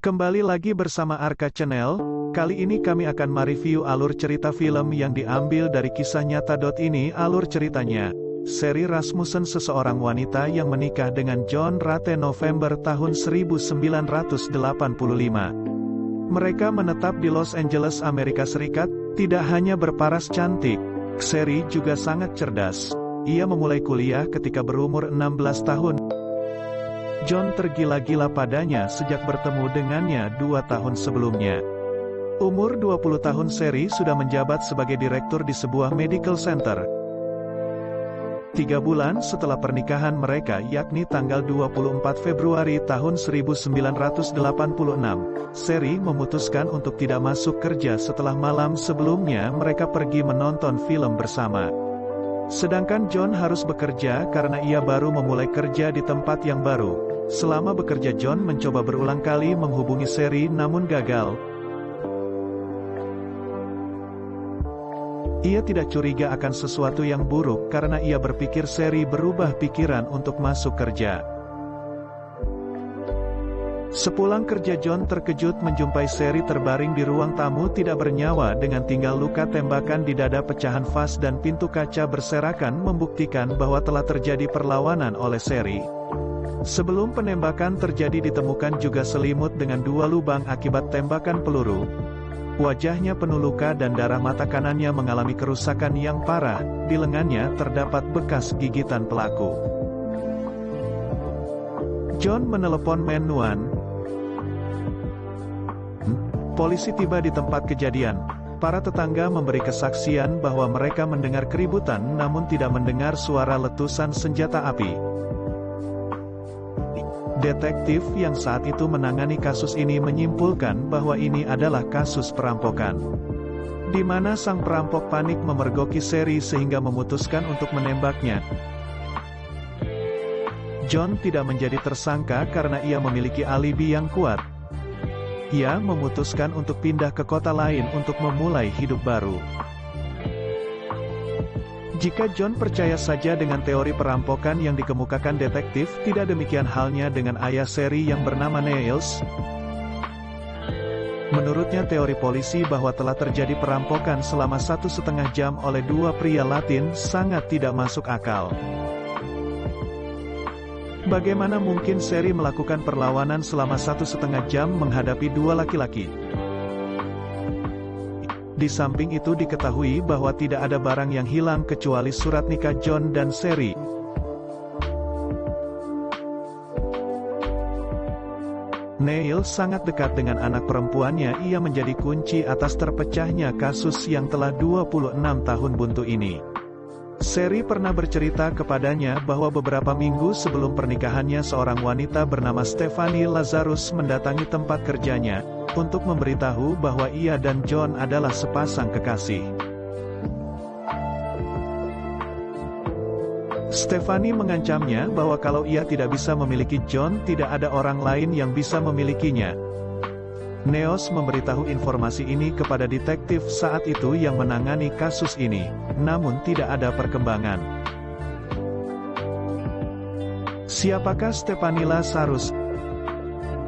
Kembali lagi bersama Arka Channel. Kali ini kami akan mereview alur cerita film yang diambil dari kisah nyata. Ini alur ceritanya. Sherry Rasmussen, seseorang wanita yang menikah dengan John Rate November tahun 1985. Mereka menetap di Los Angeles, Amerika Serikat. Tidak hanya berparas cantik, Sherry juga sangat cerdas. Ia memulai kuliah ketika berumur 16 tahun. John tergila-gila padanya sejak bertemu dengannya 2 tahun sebelumnya. Umur 20 tahun, Sherry sudah menjabat sebagai direktur di sebuah medical center. 3 bulan setelah pernikahan mereka, yakni tanggal 24 Februari tahun 1986, Sherry memutuskan untuk tidak masuk kerja setelah malam sebelumnya mereka pergi menonton film bersama. Sedangkan John harus bekerja karena ia baru memulai kerja di tempat yang baru. Selama bekerja, John mencoba berulang kali menghubungi Sherry namun gagal. Ia tidak curiga akan sesuatu yang buruk karena ia berpikir Sherry berubah pikiran untuk masuk kerja. Sepulang kerja, John terkejut menjumpai Sherry terbaring di ruang tamu tidak bernyawa dengan tinggal luka tembakan di dada, pecahan vas dan pintu kaca berserakan membuktikan bahwa telah terjadi perlawanan oleh Sherry. Sebelum penembakan terjadi, ditemukan juga selimut dengan 2 lubang akibat tembakan peluru. Wajahnya penuh luka dan darah, mata kanannya mengalami kerusakan yang parah, di lengannya terdapat bekas gigitan pelaku. John menelepon Menuan. Polisi tiba di tempat kejadian. Para tetangga memberi kesaksian bahwa mereka mendengar keributan namun tidak mendengar suara letusan senjata api. Detektif yang saat itu menangani kasus ini menyimpulkan bahwa ini adalah kasus perampokan, di mana sang perampok panik memergoki Sherry sehingga memutuskan untuk menembaknya. John tidak menjadi tersangka karena ia memiliki alibi yang kuat. Ia memutuskan untuk pindah ke kota lain untuk memulai hidup baru. Jika John percaya saja dengan teori perampokan yang dikemukakan detektif, tidak demikian halnya dengan ayah Sherry yang bernama Niles. Menurutnya, teori polisi bahwa telah terjadi perampokan selama 1,5 jam oleh 2 pria Latin sangat tidak masuk akal. Bagaimana mungkin Sherry melakukan perlawanan selama 1,5 jam menghadapi 2 laki-laki? Di samping itu, diketahui bahwa tidak ada barang yang hilang kecuali surat nikah John dan Sherry. Neil sangat dekat dengan anak perempuannya. Ia menjadi kunci atas terpecahnya kasus yang telah 26 tahun buntu ini. Sherry pernah bercerita kepadanya bahwa beberapa minggu sebelum pernikahannya, seorang wanita bernama Stephanie Lazarus mendatangi tempat kerjanya untuk memberitahu bahwa ia dan John adalah sepasang kekasih. Stephanie mengancamnya bahwa kalau ia tidak bisa memiliki John, tidak ada orang lain yang bisa memilikinya. Neos memberitahu informasi ini kepada detektif saat itu yang menangani kasus ini, namun tidak ada perkembangan. Siapakah Stephanie Lazarus?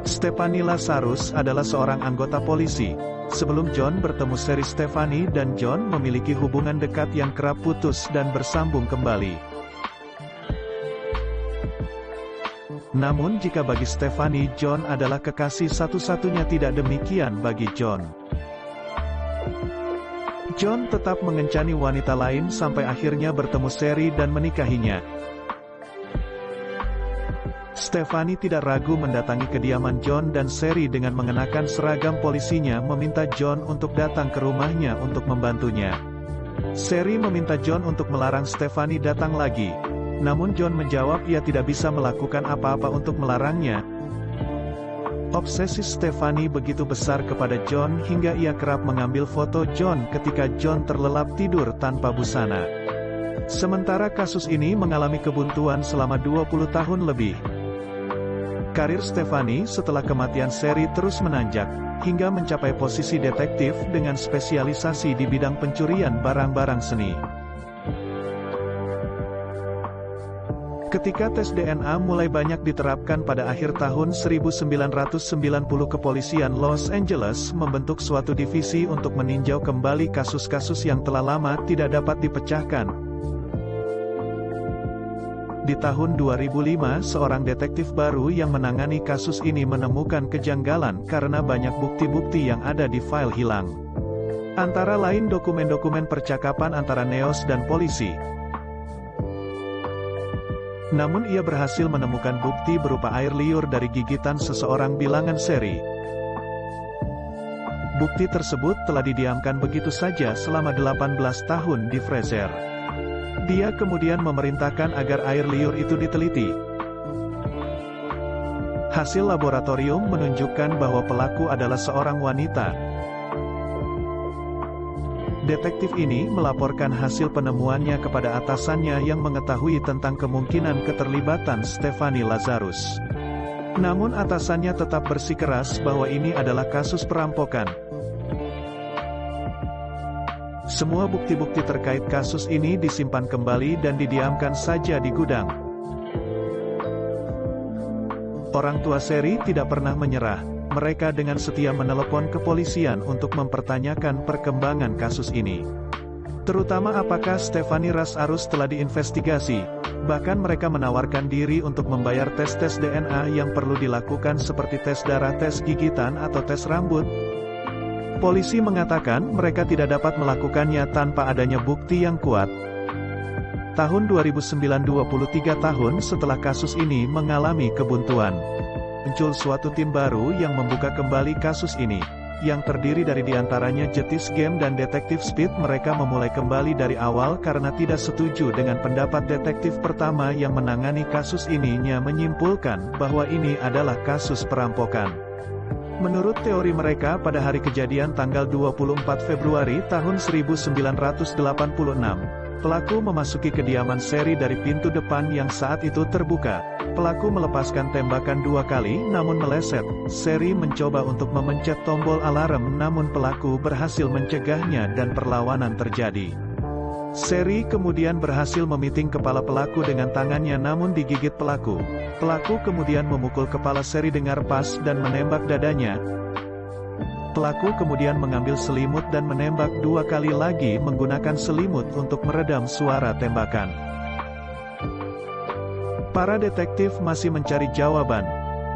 Stephanie Lazarus adalah seorang anggota polisi. Sebelum John bertemu Sherry, Stephanie dan John memiliki hubungan dekat yang kerap putus dan bersambung kembali. Namun jika bagi Stephanie, John adalah kekasih satu-satunya, tidak demikian bagi John. John tetap mengencani wanita lain sampai akhirnya bertemu Sherry dan menikahinya. Stephanie tidak ragu mendatangi kediaman John dan Sherry dengan mengenakan seragam polisinya, meminta John untuk datang ke rumahnya untuk membantunya. Sherry meminta John untuk melarang Stephanie datang lagi. Namun John menjawab ia tidak bisa melakukan apa-apa untuk melarangnya. Obsesi Stephanie begitu besar kepada John hingga ia kerap mengambil foto John ketika John terlelap tidur tanpa busana. Sementara kasus ini mengalami kebuntuan selama 20 tahun lebih. Karir Stephanie setelah kematian Sherry terus menanjak, hingga mencapai posisi detektif dengan spesialisasi di bidang pencurian barang-barang seni. Ketika tes DNA mulai banyak diterapkan pada akhir tahun 1990, kepolisian Los Angeles membentuk suatu divisi untuk meninjau kembali kasus-kasus yang telah lama tidak dapat dipecahkan. Di tahun 2005, seorang detektif baru yang menangani kasus ini menemukan kejanggalan karena banyak bukti-bukti yang ada di file hilang. Antara lain dokumen-dokumen percakapan antara Neos dan polisi. Namun ia berhasil menemukan bukti berupa air liur dari gigitan seseorang bilangan seri. Bukti tersebut telah didiamkan begitu saja selama 18 tahun di freezer. Dia kemudian memerintahkan agar air liur itu diteliti. Hasil laboratorium menunjukkan bahwa pelaku adalah seorang wanita. Detektif ini melaporkan hasil penemuannya kepada atasannya yang mengetahui tentang kemungkinan keterlibatan Stephanie Lazarus. Namun atasannya tetap bersikeras bahwa ini adalah kasus perampokan. Semua bukti-bukti terkait kasus ini disimpan kembali dan didiamkan saja di gudang. Orang tua Sherry tidak pernah menyerah. Mereka dengan setia menelepon kepolisian untuk mempertanyakan perkembangan kasus ini. Terutama apakah Stephanie Lazarus telah diinvestigasi. Bahkan mereka menawarkan diri untuk membayar tes-tes DNA yang perlu dilakukan seperti tes darah, tes gigitan, atau tes rambut. Polisi mengatakan mereka tidak dapat melakukannya tanpa adanya bukti yang kuat. Tahun 2009, 23 tahun setelah kasus ini mengalami kebuntuan, muncul suatu tim baru yang membuka kembali kasus ini, yang terdiri dari diantaranya Jetis Game dan Detektif Speed. Mereka memulai kembali dari awal karena tidak setuju dengan pendapat detektif pertama yang menangani kasus ini, menyimpulkan bahwa ini adalah kasus perampokan. Menurut teori mereka, pada hari kejadian tanggal 24 Februari tahun 1986, pelaku memasuki kediaman Sherry dari pintu depan yang saat itu terbuka. Pelaku melepaskan tembakan 2 kali namun meleset. Sherry mencoba untuk memencet tombol alarm namun pelaku berhasil mencegahnya dan perlawanan terjadi. Sherry kemudian berhasil memiting kepala pelaku dengan tangannya namun digigit pelaku. Pelaku kemudian memukul kepala Sherry dengan pas dan menembak dadanya. Pelaku kemudian mengambil selimut dan menembak 2 kali lagi menggunakan selimut untuk meredam suara tembakan. Para detektif masih mencari jawaban.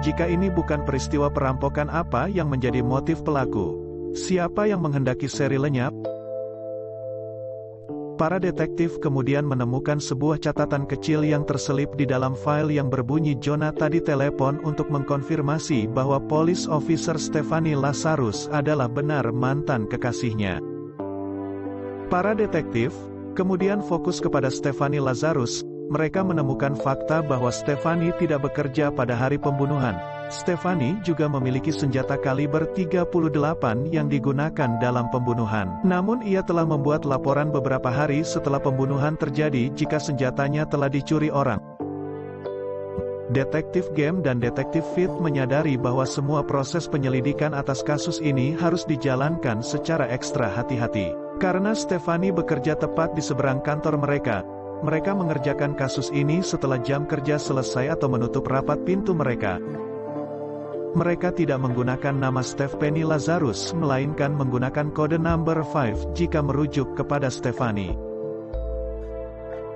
Jika ini bukan peristiwa perampokan, apa yang menjadi motif pelaku? Siapa yang menghendaki Sherry lenyap? Para detektif kemudian menemukan sebuah catatan kecil yang terselip di dalam file yang berbunyi Jonathan ditelepon untuk mengkonfirmasi bahwa police officer Stephanie Lazarus adalah benar mantan kekasihnya. Para detektif kemudian fokus kepada Stephanie Lazarus. Mereka menemukan fakta bahwa Stephanie tidak bekerja pada hari pembunuhan. Stephanie juga memiliki senjata kaliber 38 yang digunakan dalam pembunuhan. Namun ia telah membuat laporan beberapa hari setelah pembunuhan terjadi jika senjatanya telah dicuri orang. Detektif Game dan Detektif Fit menyadari bahwa semua proses penyelidikan atas kasus ini harus dijalankan secara ekstra hati-hati. Karena Stephanie bekerja tepat di seberang kantor mereka, mereka mengerjakan kasus ini setelah jam kerja selesai atau menutup rapat pintu mereka. Mereka tidak menggunakan nama Stephanie Lazarus, melainkan menggunakan kode number 5 jika merujuk kepada Stephanie.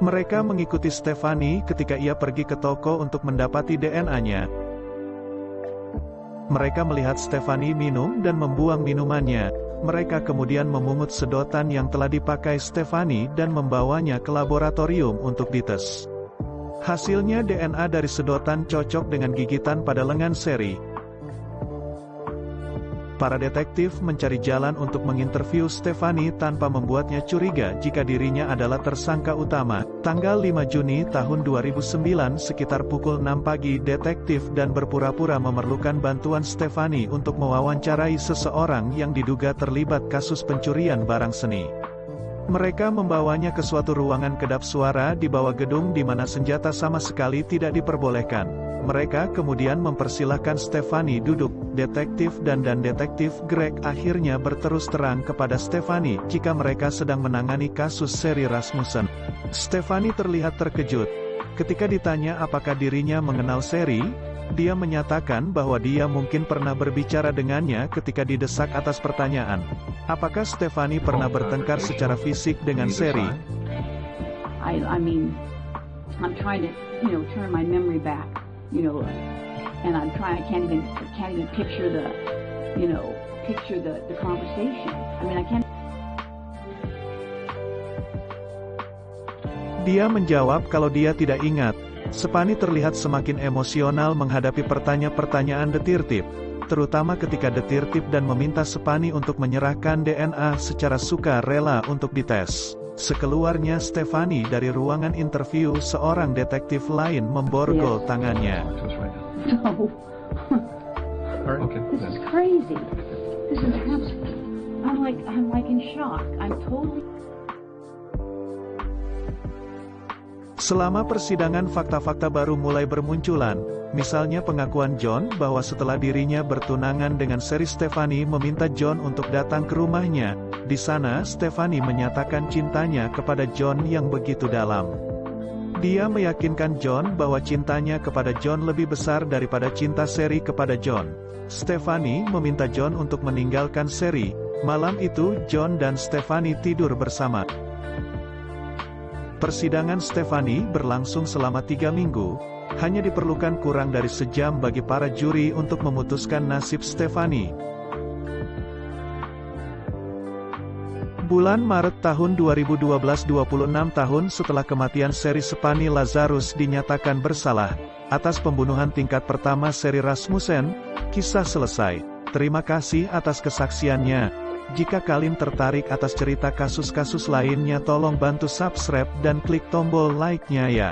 Mereka mengikuti Stephanie ketika ia pergi ke toko untuk mendapati DNA-nya. Mereka melihat Stephanie minum dan membuang minumannya. Mereka kemudian memungut sedotan yang telah dipakai Stephanie dan membawanya ke laboratorium untuk dites. Hasilnya DNA dari sedotan cocok dengan gigitan pada lengan Sherry. Para detektif mencari jalan untuk menginterview Stephanie tanpa membuatnya curiga jika dirinya adalah tersangka utama. Tanggal 5 Juni tahun 2009 sekitar pukul 6 pagi, detektif dan berpura-pura memerlukan bantuan Stephanie untuk mewawancarai seseorang yang diduga terlibat kasus pencurian barang seni. Mereka membawanya ke suatu ruangan kedap suara di bawah gedung di mana senjata sama sekali tidak diperbolehkan. Mereka kemudian mempersilahkan Stephanie duduk. Detektif dan Detektif Greg akhirnya berterus terang kepada Stephanie jika mereka sedang menangani kasus Sherry Rasmussen. Stephanie terlihat terkejut. Ketika ditanya apakah dirinya mengenal Sherry, dia menyatakan bahwa dia mungkin pernah berbicara dengannya ketika didesak atas pertanyaan, apakah Stephanie pernah bertengkar secara fisik dengan Sherry? I mean, I'm trying to, turn my memory back, and I'm trying. I can't even picture the conversation. I mean, I can't. Dia menjawab kalau dia tidak ingat. Stephanie terlihat semakin emosional menghadapi pertanyaan detektif, terutama ketika detektif dan meminta Stephanie untuk menyerahkan DNA secara sukarela untuk dites. Sekeluarnya Stephanie dari ruangan interview, seorang detektif lain memborgol tangannya. No. This is crazy. This is absolutely. I'm like in shock. I'm totally. Selama persidangan fakta-fakta baru mulai bermunculan, misalnya pengakuan John bahwa setelah dirinya bertunangan dengan Sherry, Stephanie meminta John untuk datang ke rumahnya. Di sana Stephanie menyatakan cintanya kepada John yang begitu dalam. Dia meyakinkan John bahwa cintanya kepada John lebih besar daripada cinta Sherry kepada John. Stephanie meminta John untuk meninggalkan Sherry. Malam itu John dan Stephanie tidur bersama. Persidangan Stephanie berlangsung selama 3 minggu, hanya diperlukan kurang dari sejam bagi para juri untuk memutuskan nasib Stephanie. Bulan Maret tahun 2012, 26 tahun setelah kematian Sherry, Stephanie Lazarus dinyatakan bersalah atas pembunuhan tingkat pertama Sherry Rasmussen. Kisah selesai. Terima kasih atas kesaksiannya. Jika kalian tertarik atas cerita kasus-kasus lainnya, tolong bantu subscribe dan klik tombol like-nya ya.